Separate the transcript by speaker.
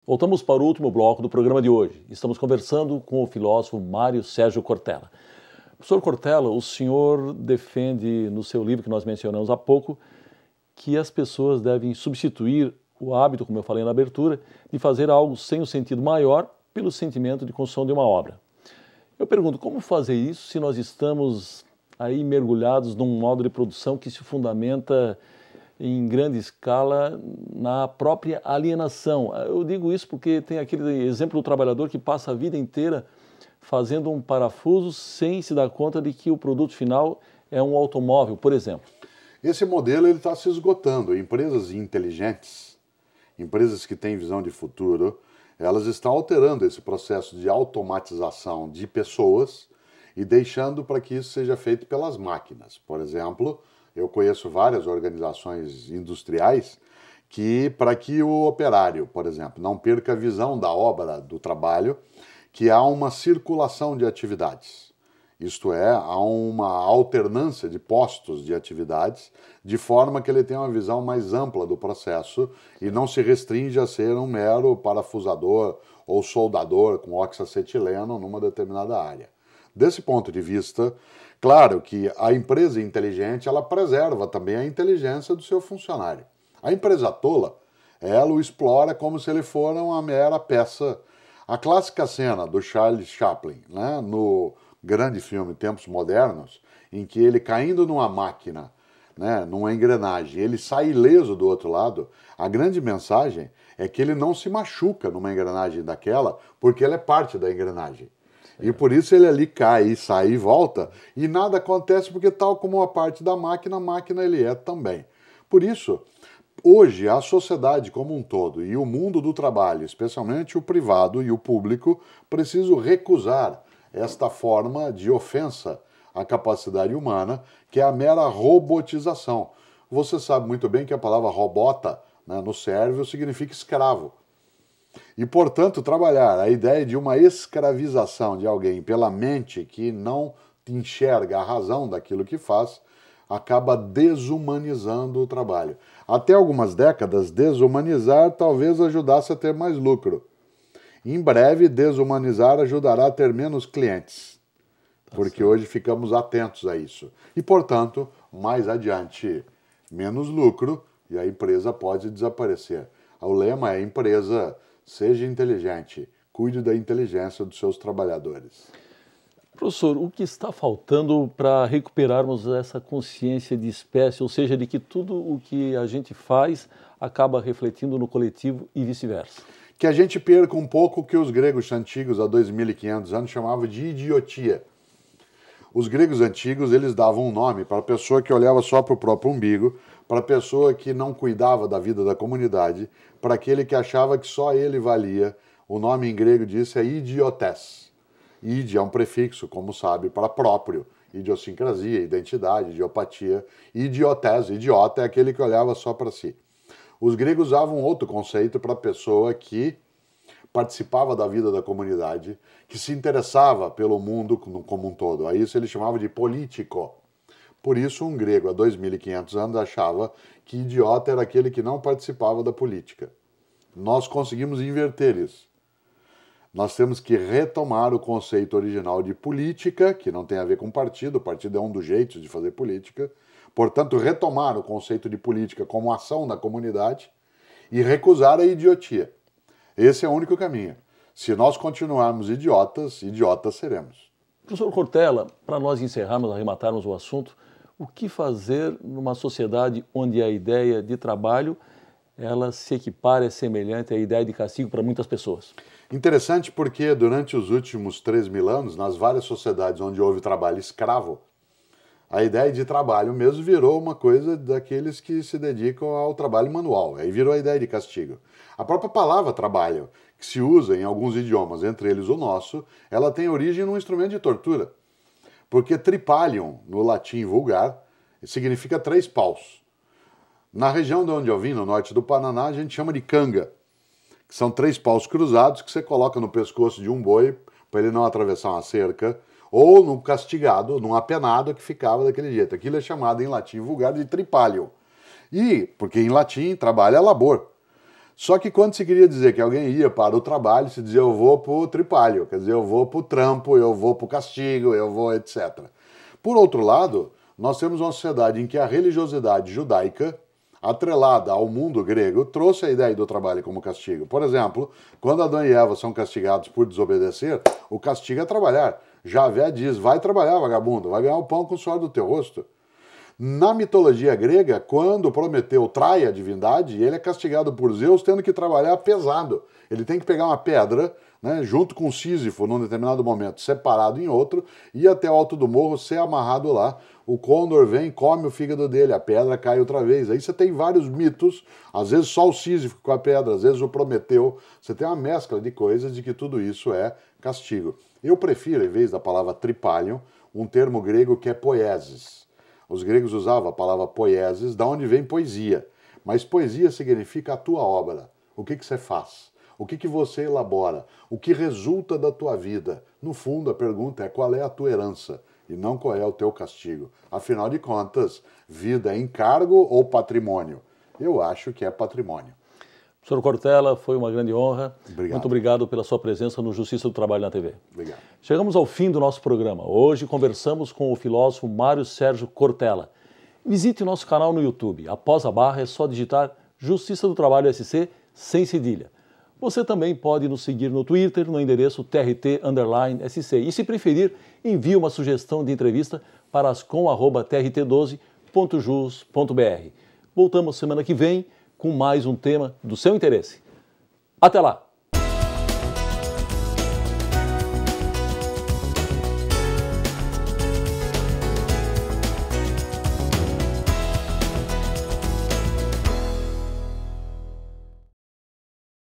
Speaker 1: Voltamos para o último bloco do programa de hoje. Estamos conversando com o filósofo Mário Sérgio Cortella. Professor Cortella, o senhor defende no seu livro que nós mencionamos há pouco que as pessoas devem substituir o hábito, como eu falei na abertura, de fazer algo sem o sentido maior pelo sentimento de construção de uma obra. Eu pergunto, como fazer isso se nós estamos aí mergulhados num modo de produção que se fundamenta em grande escala na própria alienação? Eu digo isso porque tem aquele exemplo do trabalhador que passa a vida inteira fazendo um parafuso sem se dar conta de que o produto final é um automóvel, por exemplo.
Speaker 2: Esse modelo está se esgotando. Empresas inteligentes, empresas que têm visão de futuro, elas estão alterando esse processo de automatização de pessoas e deixando para que isso seja feito pelas máquinas. Por exemplo, eu conheço várias organizações industriais que, para que o operário, por exemplo, não perca a visão da obra, do trabalho, que há uma circulação de atividades. Isto é, há uma alternância de postos de atividades, de forma que ele tenha uma visão mais ampla do processo e não se restringe a ser um mero parafusador ou soldador com oxacetileno numa determinada área. Desse ponto de vista, claro que a empresa inteligente, ela preserva também a inteligência do seu funcionário. A empresa tola, ela o explora como se ele fosse uma mera peça. A clássica cena do Charles Chaplin, né, no grande filme Tempos Modernos, em que ele caindo numa máquina, né, numa engrenagem, ele sai ileso do outro lado, a grande mensagem é que ele não se machuca numa engrenagem daquela, porque ela é parte da engrenagem. E por isso ele ali cai, sai e volta, e nada acontece porque tal como uma parte da máquina, a máquina ele é também. Por isso, hoje a sociedade como um todo e o mundo do trabalho, especialmente o privado e o público, precisam recusar esta forma de ofensa à capacidade humana, que é a mera robotização. Você sabe muito bem que a palavra robota, né, no sérvio significa escravo. E, portanto, trabalhar a ideia de uma escravização de alguém pela mente que não enxerga a razão daquilo que faz, acaba desumanizando o trabalho. Até algumas décadas, desumanizar talvez ajudasse a ter mais lucro. Em breve, desumanizar ajudará a ter menos clientes, porque hoje ficamos atentos a isso. E, portanto, mais adiante, menos lucro e a empresa pode desaparecer. O lema é: empresa, seja inteligente, cuide da inteligência dos seus trabalhadores.
Speaker 1: Professor, o que está faltando para recuperarmos essa consciência de espécie, ou seja, de que tudo o que a gente faz acaba refletindo no coletivo e vice-versa?
Speaker 2: Que a gente perca um pouco o que os gregos antigos, há 2.500 anos, chamavam de idiotia. Os gregos antigos, eles davam um nome para a pessoa que olhava só para o próprio umbigo, para a pessoa que não cuidava da vida da comunidade, para aquele que achava que só ele valia. O nome em grego disso é idiotes. Ide é um prefixo, como sabe, para próprio. Idiosincrasia, identidade, idiopatia. Idiotes, idiota, é aquele que olhava só para si. Os gregos usavam outro conceito para a pessoa que participava da vida da comunidade, que se interessava pelo mundo como um todo. A isso ele chamava de político. Por isso, um grego há 2.500 anos achava que idiota era aquele que não participava da política. Nós conseguimos inverter isso. Nós temos que retomar o conceito original de política, que não tem a ver com partido, o partido é um dos jeitos de fazer política. Portanto, retomar o conceito de política como ação da comunidade e recusar a idiotia. Esse é o único caminho. Se nós continuarmos idiotas, idiotas seremos.
Speaker 1: Professor Cortella, para nós encerrarmos, arrematarmos o assunto, o que fazer numa sociedade onde a ideia de trabalho ela se equipara, é semelhante à ideia de castigo para muitas pessoas?
Speaker 2: Interessante porque durante os últimos 3.000 anos, nas várias sociedades onde houve trabalho escravo, a ideia de trabalho mesmo virou uma coisa daqueles que se dedicam ao trabalho manual. Aí virou a ideia de castigo. A própria palavra trabalho, que se usa em alguns idiomas, entre eles o nosso, ela tem origem num instrumento de tortura. Porque tripalium, no latim vulgar, significa 3 paus. Na região de onde eu vim, no norte do Paraná, a gente chama de canga, que são 3 paus cruzados que você coloca no pescoço de um boi para ele não atravessar uma cerca, ou no castigado, num apenado que ficava daquele jeito. Aquilo é chamado em latim vulgar de tripalium. E, porque em latim trabalho é labor. Só que quando se queria dizer que alguém ia para o trabalho, se dizia eu vou para o tripalho, quer dizer, eu vou para o trampo, eu vou para o castigo, eu vou, etc. Por outro lado, nós temos uma sociedade em que a religiosidade judaica, atrelada ao mundo grego, trouxe a ideia do trabalho como castigo. Por exemplo, quando Adão e Eva são castigados por desobedecer, o castigo é trabalhar. Javé diz, vai trabalhar, vagabundo, vai ganhar o pão com o suor do teu rosto. Na mitologia grega, quando Prometeu trai a divindade, ele é castigado por Zeus tendo que trabalhar pesado. Ele tem que pegar uma pedra, né, junto com Sísifo, num determinado momento, separado em outro, e ir até o alto do morro, ser amarrado lá. O Condor vem, come o fígado dele, a pedra cai outra vez. Aí você tem vários mitos, às vezes só o Sísifo com a pedra, às vezes o Prometeu. Você tem uma mescla de coisas de que tudo isso é castigo. Eu prefiro, em vez da palavra tripalion, um termo grego que é poiesis. Os gregos usavam a palavra poiesis, da onde vem poesia. Mas poesia significa a tua obra. O que você faz? O que você elabora? O que resulta da tua vida? No fundo, a pergunta é qual é a tua herança e não qual é o teu castigo. Afinal de contas, vida é encargo ou patrimônio? Eu acho que é patrimônio.
Speaker 1: Professor Cortella, foi uma grande honra.
Speaker 2: Obrigado.
Speaker 1: Muito obrigado pela sua presença no Justiça do Trabalho na TV.
Speaker 2: Obrigado.
Speaker 1: Chegamos ao fim do nosso programa. Hoje conversamos com o filósofo Mário Sérgio Cortella. Visite o nosso canal no YouTube. Após a barra é só digitar Justiça do Trabalho SC sem cedilha. Você também pode nos seguir no Twitter, no endereço TRT_SC. E se preferir, envie uma sugestão de entrevista para ascom@trt12.jus.br. Voltamos semana que vem com mais um tema do seu interesse. Até lá!